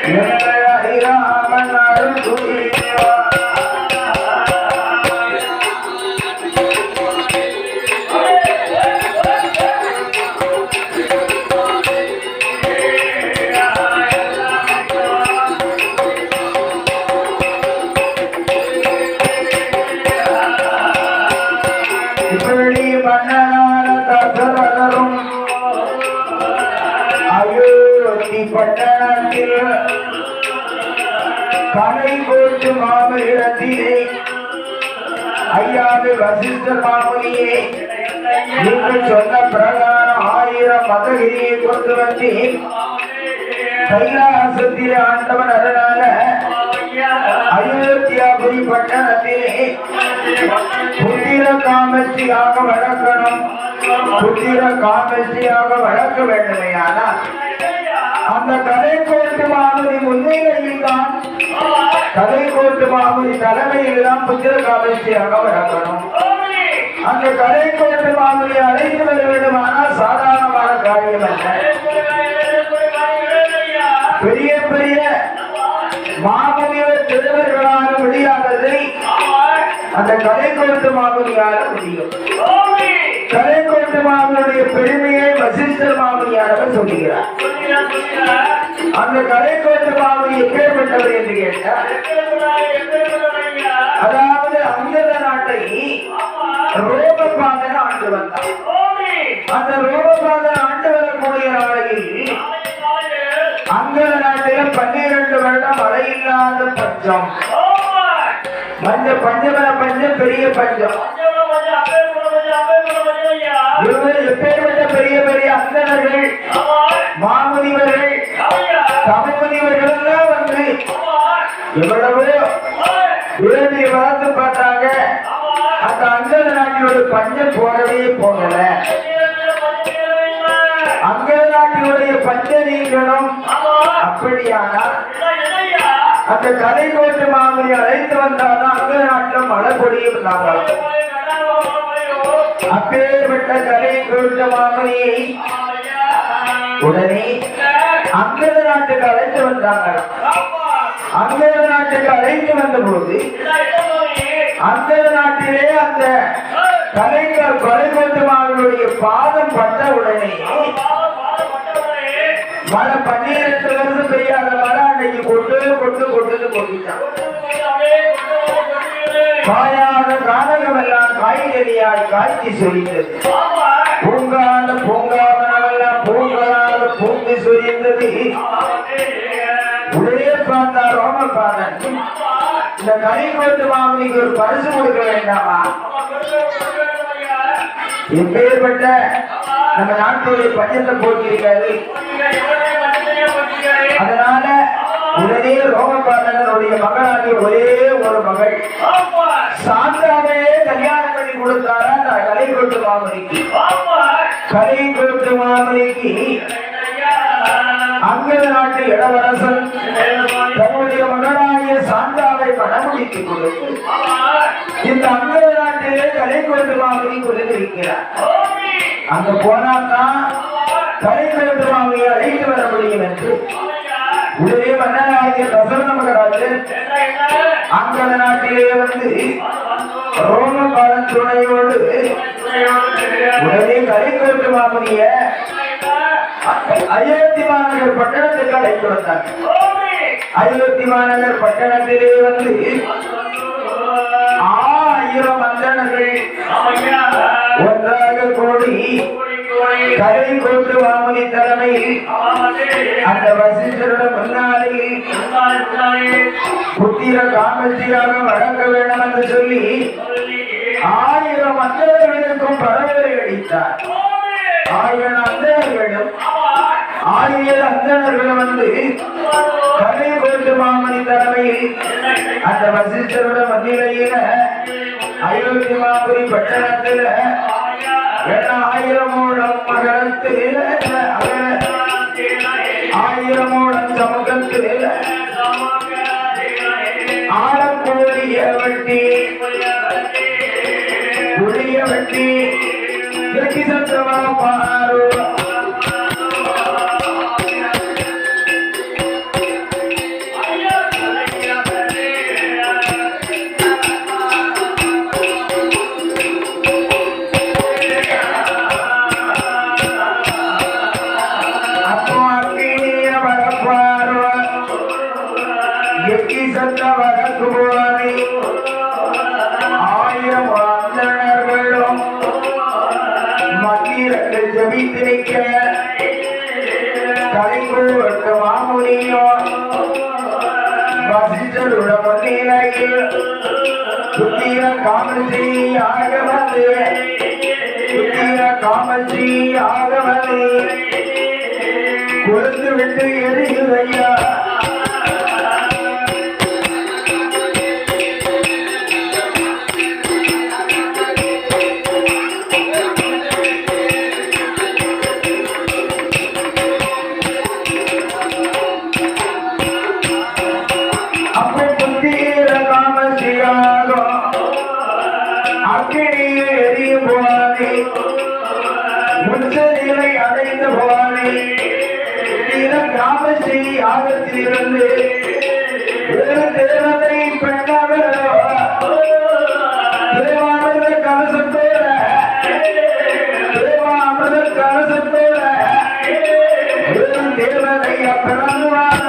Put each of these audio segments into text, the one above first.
ராமன் அருள் புரிவா இப்படி மன்னனான தசரதரும் அயோத்தி பட்டணத்தில் கலை கோட்டு மாமனிடத்திலே ஐயாவே வசிஷ்டர் மாமுனியே நீங்கள் சொன்ன பிரகாரம் 1000 மதகிரியை கொண்டு வந்து கைலாசத்திலே ஆண்டவன் அதனால அயோத்தியாபுரி பட்டணத்திலே புத்திர காமஸ்தியாக வளர்க்கணும். புத்திர காமஸ்தியாக வளர்க்க வேண்டுமையானால் அந்த கலை கோட்டு மாமுனி முன்னிலையில் தான் கலை கோட்டு மாமுனி தலைமையில் தான் புத்திர காமஸ்தியாக வளர்க்கணும். அந்த கலை கோட்டு மாமுனி அழைத்து வர வேண்டுமானால் சாதாரணமான காரியம் அல்ல. பெரிய பெரிய மாமுனிவர் திருவர்களான முடியாததை அந்த கலை கோட்டு மாமுனியால முடியும். கலை கோட்டு மாமுனியுடைய பெருமையை வசிஷ்டர் மாமுனியானவர் சொல்லுகிறார். அந்த கலை கோட்டு மாமுனி எப்பேற்பட்டவர் என்று கேட்டார். அதாவது அங்கத நாட்டை ரோமபாதன் ஆண்டு வந்தார். அந்த ரோமபாதன் ஆண்டு வரக்கூடிய நாளையில் அங்கத நாட்டில் 12 வருடம் மழை இல்லாத பஞ்சம். பஞ்சமர பஞ்சம் பெரிய பஞ்சம். இவர்கள் எப்பேற்பட்ட பெரிய பெரிய அந்தணர்கள் மாமுனிவர்கள் தமிழ்முனிவர்கள் எல்லாம் வந்து எவ்வளவோ வேண்டிய வளர்த்து பார்த்தாங்க. அந்த அங்கத நாட்டினுடைய பஞ்சம் போகவே போகல. அங்கத நாட்டினுடைய பஞ்ச நீங்களும் அப்படியானால் அந்த கலை கோட்டு மாமுனி அழைத்து வந்தால்தான் அங்கத நாட்டில் மழை பொழியும். அப்பேற்பட்ட கலை கோட்டு மாமுனியை உடனே அங்கத நாட்டுக்கு அழைத்து வந்தாங்க. அங்கத நாட்டுக்கு அழைத்து வந்த போது அங்கத நாட்டிலே அந்த கலைஞர் கலை கோட்டு மாமுனியுடைய பாதம் பட்ட உடனே மழை 12 வருஷம் பெய்யாத மழை அன்னைக்கு கொட்டிட்டான். காயாத கானகம் எல்லாம் காய்கறியாய் காய்ச்சி சொரிந்தது. பூங்கான பூங்காவனமெல்லாம் பூங்களாக பூங்கி சொரிந்தது. உடனே பார்த்தா ரோமபாதன் இந்த கலை கோட்டு மாமுனிக்கு ஒரு பரிசு கொடுக்க வேண்டாமா? எப்பேற்பட்ட நம்ம நாட்டுடைய பஞ்சத்தை போட்டிருக்காரு. அதனால உடனே ரோமபாதனுடைய மகளாகிய ஒரே ஒரு மகள் சாந்தாவே கல்யாணம் பண்ணி கொடுத்தாரா அந்த கலை கோட்டு மாமுனிக்கு. கலை கோட்டு மாமுனிக்கு அங்கத நாட்டு இளவரசன் தன்னுடைய மகனாகிய சாந்தாவை மனமுடித்துக் கொடுத்து இந்த அங்கத நாட்டிலே கலை கோட்டு மாமுனி கொடுத்திருக்கிறார். அங்க போனால்தான் கலை கோட்டு மாமுனியை அழைத்து வர முடியும் என்று உடனே மன்னனாகிய தசரத மகாராஜன் அங்கத நாட்டிலே வந்து ரோமபாதன் துணையோடு உடனே கலை கோட்டு மாமுனிய அயோத்தி மாநகர் பட்டணத்துக்கு அழைத்து வந்தார். அயோத்தி மாநகர் பட்டணத்திலே வந்து 1000 அந்தணர்கள் ஒன்றாக கூடி கலை கோட்டு மாமுனி தலைமையில் அந்த வசிஷ்டருடைய முன்னாளில் புத்திர காமஸ்தியாக வழங்க வேண்டும் என்று சொல்லி 1000 அந்தணர்களுக்கும் பரவலை அளித்தார். 1000 அந்தணர்களும் 1000 அந்தணர்களும் வந்து கலை கோட்டு மாமுனி தலைமையில் அந்த வசிஷ்டருடைய முன்னிலையில அயோத்தி மாபுரி பட்டணத்தில் 1000 மூலம் மகரத்தில் 1000 மூலம் சமூகத்தில் ஆழக்கூடிய வட்டி புளிய வட்டி சத்தமா பாரு எக்கி சத்த வழக்கு போவானே 1000 அந்தணர்களும் மத்திரங்கள் ஜபித்து நிற்க கலைக்கூட்டு மாமுனியோ வசிஷ்டருட முன்னிலையில் புத்திர காமசி ஆகவதே புத்திர காமசி ஆகவதே கொடுத்து விட்டு எரியுதையா அடைந்து போவானே காமசி யாகத்திலிருந்து வேறு தேவதை பெண்ணாமலோ தேவாமிர்த கலசத்தோட தேவாமிர்த கலசத்தோட வேறு தேவதைய பிறந்துவான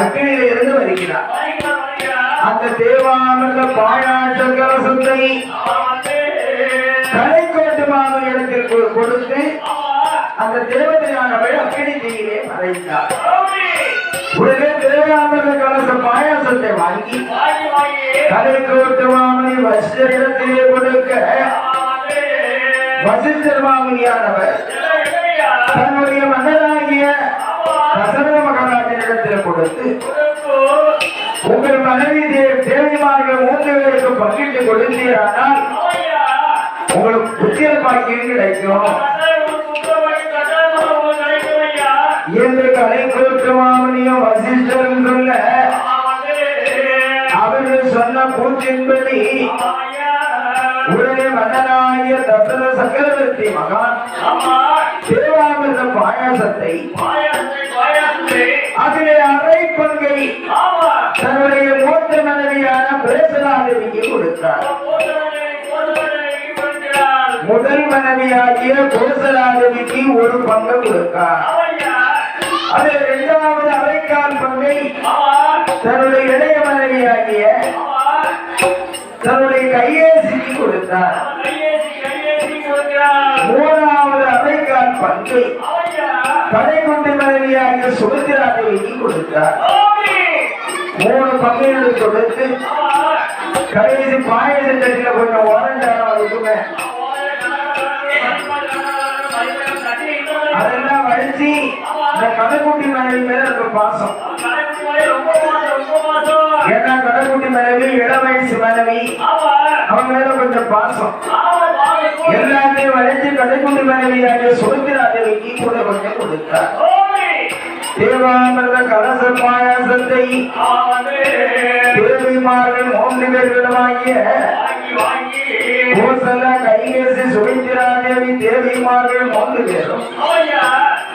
அக்கினியிலிருந்து வருகிறார். அந்த தேவாமிர்த பாயாச கலசத்தை கலைக்கோட்டு மாமனிடத்திற்கு கொடுத்து அந்த தேவதையானவள் அக்கினி தீயிலே மறைந்தார். உடனே தேவாமிர்த கலச பாயாசத்தை வாங்கி கலைக்கோட்டு மாமனி வசிஷ்டரிடத்திலே கொடுக்க வசிஷ்டர் மாமனியானவர் தன்னுடைய மன்னராகிய தசரத மகாராஜனிடத்தில் கொடுத்து உங்கள் மனைவி தேவிமார்கள் 3 பேருக்கு பங்கிட்டு கொடுத்தீரானால் உங்களுக்கு புத்திர பாக்கியம் கிடைக்கும் என்று கலைக்கூட்டு மாமனியும் வசிஷ்டரும் சொல்ல அவர்கள் சொன்ன கூற்றின்படி உடனே மன்னனாகிய தசரத சக்கரவர்த்தி மகான் தேவாமிர்த பாயாசத்தை அதிலே அரை பங்கை தன்னுடைய மூத்த மனைவியான கோசலாதேவிக்கு கொடுத்தார். முதல் மனைவியாகிய கோசலாதேவிக்கு 1 பங்கு கொடுத்தார். அதில் 2வது அரைக்கால் பங்கை தன்னுடைய இளைய மனைவியாகிய தன்னுடைய கையேசிக்கு கொடுத்தார். 3வது அரைக்கால் பங்கை கடைக்குட்டி மனைவியாகிய சுபத்திராதேவிக்கு கொடுத்தார். 3 பங்குகளை கொடுத்து கடைசி பாயசத்தில் கொஞ்சம் ஓரஞ்சாரம் இருக்குமே அதெல்லாம் வடிச்சு இந்த கடைக்குட்டி மனைவி மேல இருக்க பாசம். ஏன்னா கடைக்குட்டி மனைவி இளம் வயசு மனைவி அவங்க மேல கொஞ்சம் பாசம். எல்லாத்தையும் வளைச்சு கடைக்குட்டி மனைவியாகிய சுபத்திராதேவிக்கு கூட கொஞ்சம் கொடுத்தார். தேவாமிர்த கலச பாயாசத்தை தேவிமார்கள் 3 பேர்களுமாகிய கோசல கைகேசி சுபத்திராதேவி தேவிமார்கள் 3 பேரும்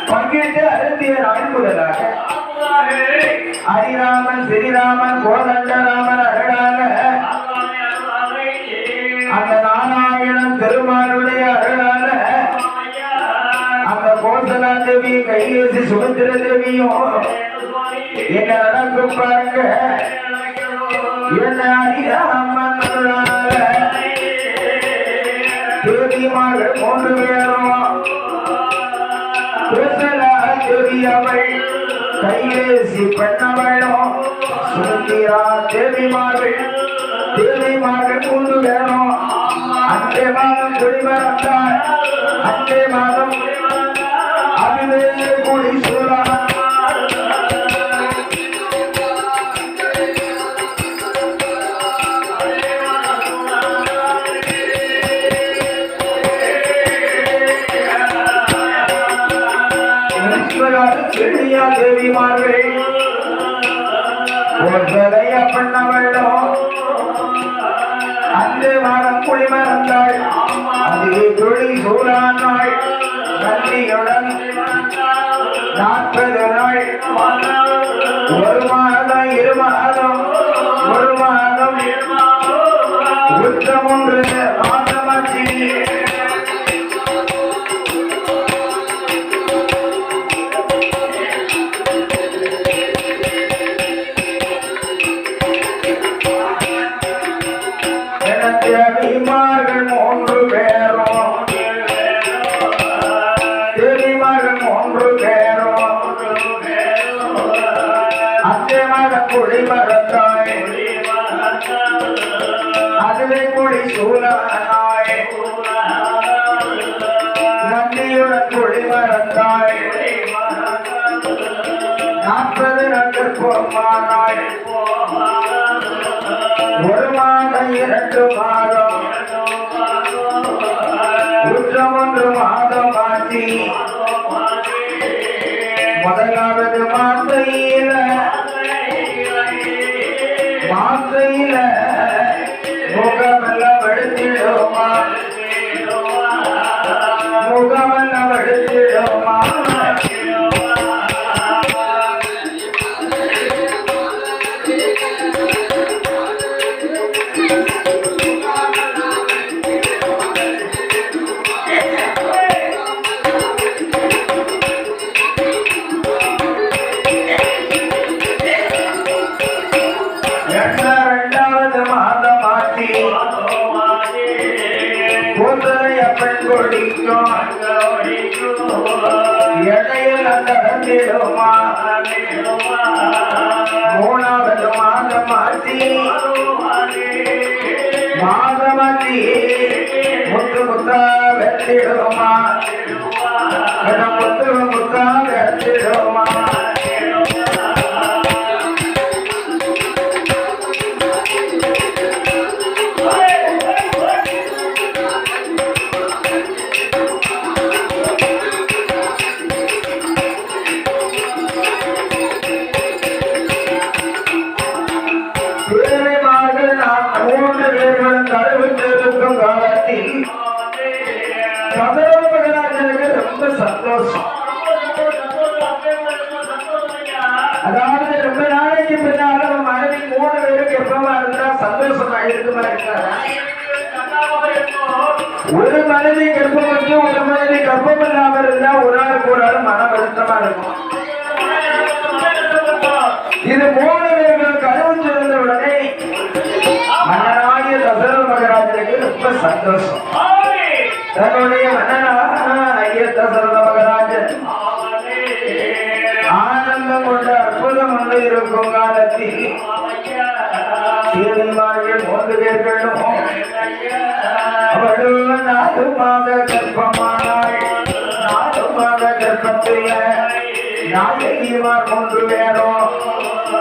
பங்கிட்டு அருந்திய நாள் முதலாக ஹரிராமன் ஸ்ரீராமன் கோதண்டராமன் அருளாக அந்த நாராயணன் பெருமானுடைய அருளாக அந்த கோசலாதேவி கைகேசி சுபத்திர தேவியும் என்ன நடக்கும் பாருங்க. என்ன ஹரிராமன் அருளாக தேவிமார்கள் 3 பேரும் கோசலாதேவி அவள் கைகேசி பெண்ணவளும் சுபத்திரா தேவிமார்கள் 3 பேரும் அன்றே மாதம் குடிமரத்தார். அன்றே மாதம் அதுவே குடி சூழல் தேவிமார்கள் ஒருதலைய பண்ணவளோ அந்த மரம் புலி மறந்தாள் அது துளி சூழானாள் நன்றியுடன் 40 நாள் 1 மாதம் 2 மாதம் 1 மாதம் உத்தம் 1 மாதமாச்சு தேவிமார்கள் 3 பேரும் தேவிமார்கள் 3 பேரும் அத்தை மரம் குடி மறந்தாய் அதுவே குடி சூழானாய் நந்தியுடன் குடி மறந்தாய் 40 நாட்கள் போமானாய் 1 மாதம் 2 மாதம் உற்றம் 1 மாதம் ஆட்சி முதலாவது மாசையில முகமெல்லாம் வெடுத்திடுமா முகமெல்லாம் வெடுத்திடுமா இடையில் நடந்திடுமா 3வது மாதமாச்சி முத்து முத்தா வெற்றிடுமா முத்து முத்தா வெற்றிடுமா கருவிட்டிருக்கும் காலத்தில் மகராஜனுக்கு ரொம்ப சந்தோஷம். அதாவது ரொம்ப நாளைக்கு பின்னால மனைவி 3 பேருக்கு எப்பமா இருந்தா சந்தோஷமா இருக்குமா இருக்காரா? ஒரு மனைவி கர்ப்பம் வச்சு ஒரு மனைவி கர்ப்பம் இல்லாம இருந்தா ஒரு ஆளுக்கு ஒரு ஆள் மன வருத்தமா இருக்கும். இது 3 பேர்கள் கருவிட்டிருந்த உடனே மன்னனாகிய தசரத மகராஜனுக்கு ரொம்ப சந்தோஷம். தன்னுடைய மன்னனாகிய தசரத மகராஜன் ஆனந்தம் கொண்ட அற்புதம் கொண்டு இருக்கும் காலத்தில் தேவிமார்கள் 3 பேர்களும் அவளும் 4 மாத கர்ப்பமானாள். 4 மாத கர்ப்பத்தில் நாயகிமார் 3 பேரும்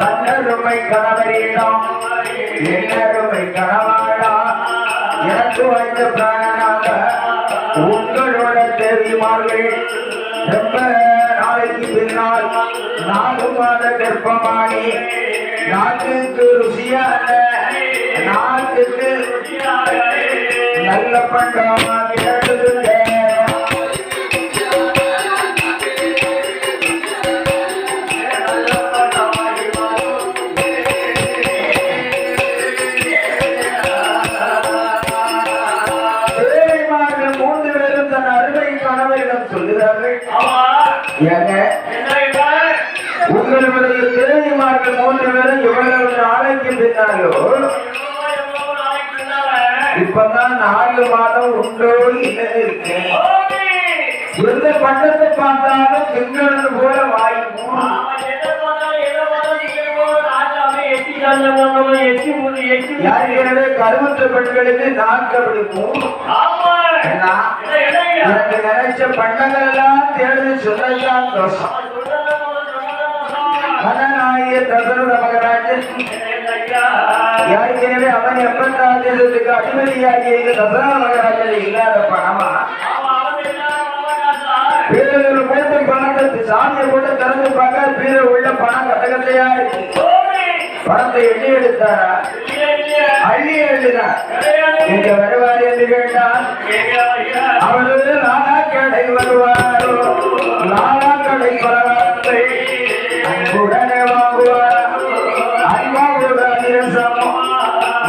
தன்னருமை கணவரிடம் என்னருமை கணவாடா எனக்கு வைத்த பிராணனாக உங்களோட தேவிமார்கள் ரொம்ப நாளைக்கு பின்னால் 4 மாத கர்ப்பமானி நாட்டுக்கு ருசியான நாட்டுக்கு நல்ல பண்டமா கேட்டது. உங்களுடைய தேவிமார்கள் 3 பேரும் இவ்வளவு நாளைக்கு பின்னாலோ இப்பதான் 4 மாதம் உண்டோ இல்லை இருக்கேன். எந்த பண்டத்தை பார்த்தாலும் திங்களது போல வாய்க்கும். யாருக்கெனவே கருவுற்ற பெண்களுக்கு நாட்கள் பிடிக்கும். எனக்கு நினைச்ச பண்டங்கள் எல்லாம் தேடி சொல்லலாம் தோஷம். மன்னனாகிய தசரத மகராஜன் யாருக்கெனவே அவன் எப்பந்தாதிற்கு அதிபதியாகிய தசரத மகராஜன் இல்லாத பணமா பீரர்கள் போட்டு பணத்தை சாமியை போட்டு திறந்து பார்க்க பீரர் உள்ள பணம் கட்டகத்தையா இருக்கு. பணத்தை எண்ணி எடுத்தாரா? அள்ளி எழுதினார். இங்க வருவார் என்று கேட்டால் அவரது நானா கடை வருவாரோ, நானா கடை பலவாரத்தை அன்புடனே வாங்குவார். அன்பாவுடன்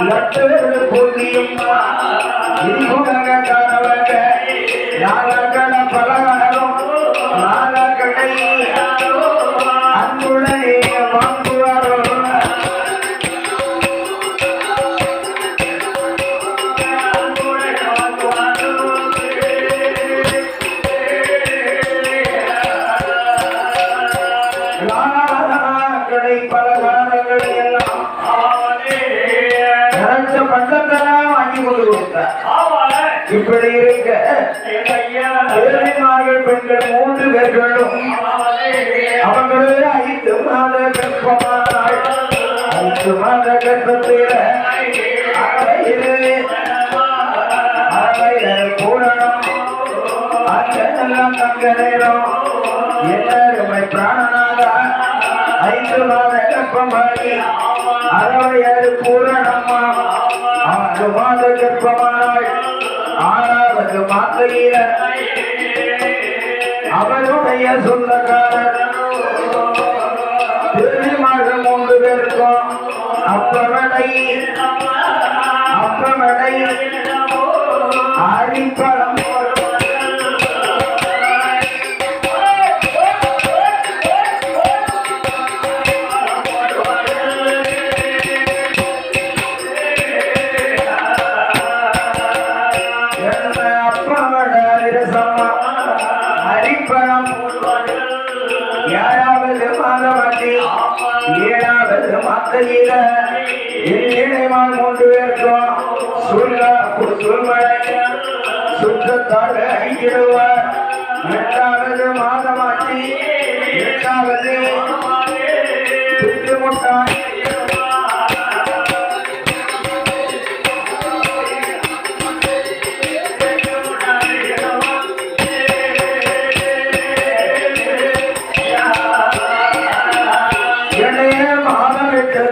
லட்சோடு பூர்த்தியும்மா இருபுலக காணவங்க நாகக்கட பலகாரம் நாகக்கடை அன்புடனே வாங்குவாரோ. நாகக்கடை பலகாரங்கள் எல்லாம் பண்டத்தெல்லாம் வாங்கி கொண்டு கொடுத்தார். இப்படி இருக்க ஏழைமார்கள் பெண்கள் 3 பேர்களும் அவங்களே 5 மாத கர்ப்பமானாள். 5 மாத கர்ப்பத்தில் பூரணம் அங்கெல்லாம் தங்க நேரம் எல்லாருமே பிராணனாக 5 மாத கர்ப்பமாகி 6 பூரணமா 6 மாத கர்ப்பமானாள். 6வது மாத்தையில அவருடைய சொந்தக்காரர் திருமகள் 3 பேருக்கும் அப்பவடை அரிப்பழம் அரிப்பழம் 7வது மாதவட்டி 7வது மாத்தையில இளைமான் 3 பேருக்கும் சொல்மழை சுற்றத்தால் ஐக்கிடுவார். 8வது மாதமாட்டி 8வது திட்டுமுட்டாய்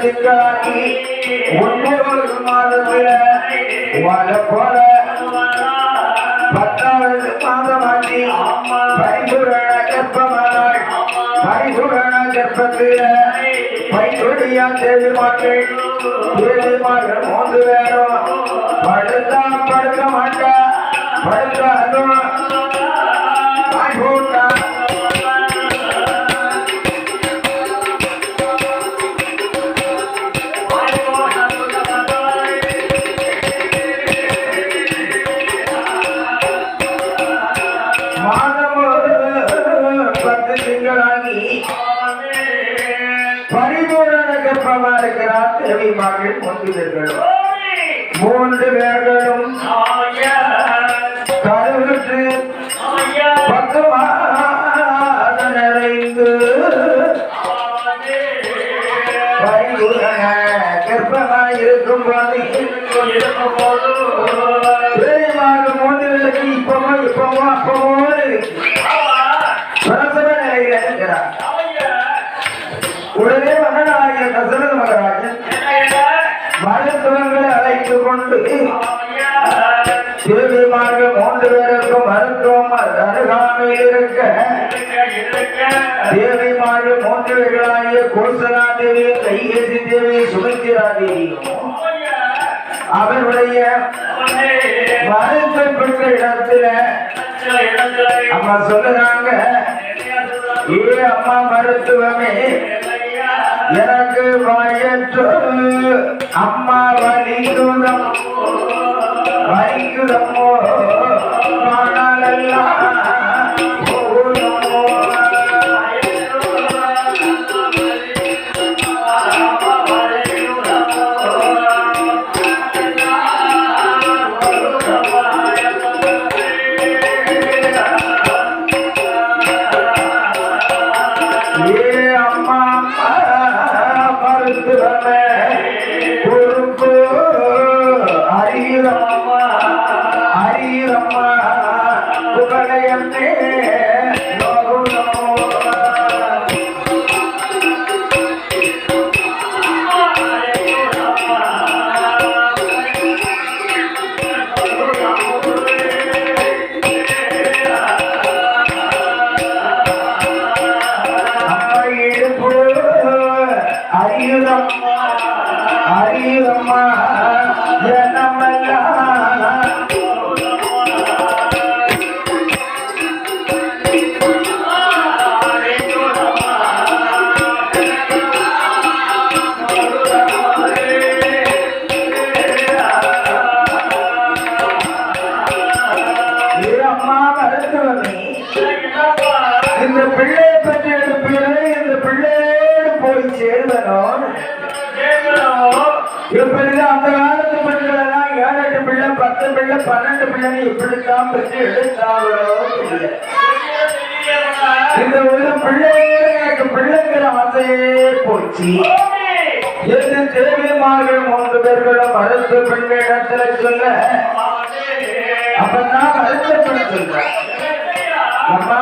திங்களாக்கி 9வது மாதத்துல வாழ போல 10வது மாதமாட்டி பரிபூரண கர்ப்பமானாள். பரிபூரண கர்ப்பத்தில் பைத்தொழியா தேவிமார்கள் 3 பேரும் படுத்தா படுக்க மாட்டா படுத்தாலும் பரிபூரண கர்ப்பமா இருக்கிறார். தேவிமார்கள் 3 பேர்களும் கருவுற்று 10 மாதம் நிறைந்து பரிபூரண கர்ப்பமாய் இருக்கும் போது தேவிமார்கள் 3 பேருக்கு இப்பவும் பிரசவ நிலையில் இருக்கிறார். உடனே மகனாகிய தசரத மகராஜன் மருத்துவங்களை அழைத்துக் கொண்டு தேவிமார்கள் 3 பேருக்கும் மருத்துவம் அருகாமையில் இருக்க தேவிமார்கள் 3 பேர்களாகிய கோசலா தேவி, கைகேசி தேவி, சுமித்திரா தேவியும் அவருடைய மருத்துவ பெற்ற இடத்துல அம்மா சொல்லுறாங்க, அம்மா மருத்துவமே எனக்கு வயற்று அம்மா வலிக்குதம்மோ மணலெல்லாம் அறியுதம்மா அறியுதம்மா ஜனமெல்லாம் இந்த பிள்ளையை பற்றி எடுப்பீர்கள் இந்த பிள்ளையோடு போய் சேர்வனும் இப்படிதான் அந்த காலத்து பெண்கள் எல்லாம் 7-8 பிள்ளை 10 பிள்ளை 12 பிள்ளை இப்படித்தான் பெற்று எடுத்தாங்களோ இந்த ஒரு பிள்ளையோடு எனக்கு பிள்ளைங்கிற ஆசையே போச்சு எந்த தேவியமார்கள் 3 பேர்களும் மருத்துவ பெண்களிடத்துல சொல்ல அப்பதான் மருத்துவ பெண் சொல்றேன் அம்மா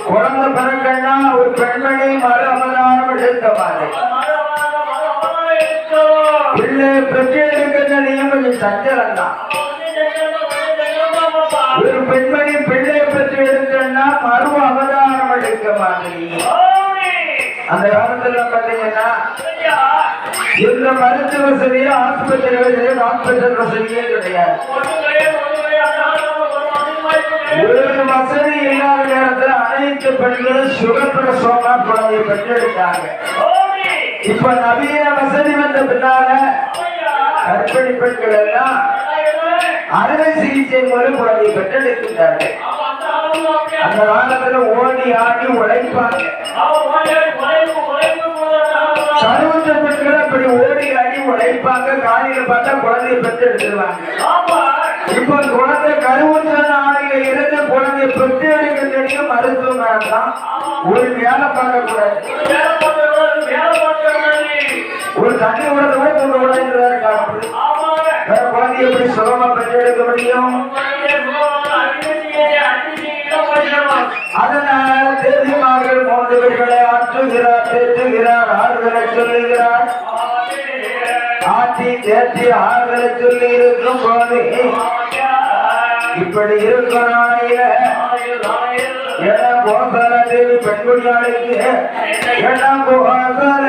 குழந்தை பிறக்கன்னா ஒரு பெண்மணி மறு அவதாரம் எடுக்க மாட்டேன் பிள்ளை பெற்று எடுக்கிற நியமம் சஞ்சலம் தான் ஒரு பெண்மணி பிள்ளை பெற்று எடுக்கன்னா மறு அவதாரம் எடுக்க மாட்டேன் அந்த காலத்துல பாத்தீங்கன்னா இந்த மருத்துவ வசதியோ ஆஸ்பத்திரிகளிலே ஹாஸ்பிட்டல் வசதியே கிடையாது ஒரு வசதி இல்லாத நேரத்தில் அனைத்து பெண்களும் சுகப்பிரசவமா குழந்தையை பெற்றெடுத்தாங்க இப்ப நவீன வசதி வந்த பின்னால கர்ப்பிணி பெண்கள் எல்லாம் அறுவை சிகிச்சை மூலம் குழந்தையை பெற்றெடுக்கின்றார்கள் அந்த காலத்துல ஓடி ஆடி உழைப்பாங்க கருவுற்ற பெண்கள் அப்படி ஓடி ஆடி உழைப்பாங்க காலையில பார்த்தா குழந்தையை பெற்றெடுத்துருவாங்க இப்ப குழந்தை கருவுற்ற நாளையில இருந்து குழந்தைய பெற்று எடுக்க தெரியும் மருத்துவமனை தான் ஒரு வேலை பார்க்கக்கூடாது ஒரு தண்ணி உடனே கூட கொண்டு உடைக்கிறாரு டாக்டர் வேற குழந்தைய எப்படி சுலமா பெற்று எடுக்க முடியும் அதனால் தேசியமாக 3 பேர்களை ஆற்றுகிறார் தேற்றுகிறார் ஆறுதலை சொல்லுகிறார் ஆட்சி தேற்றி ஆறுதலை சொல்லி இருக்கும் போது இப்படி இருக்கும் நாளையில கோசால தேவி பெண்குடியாளுக்கு கோசால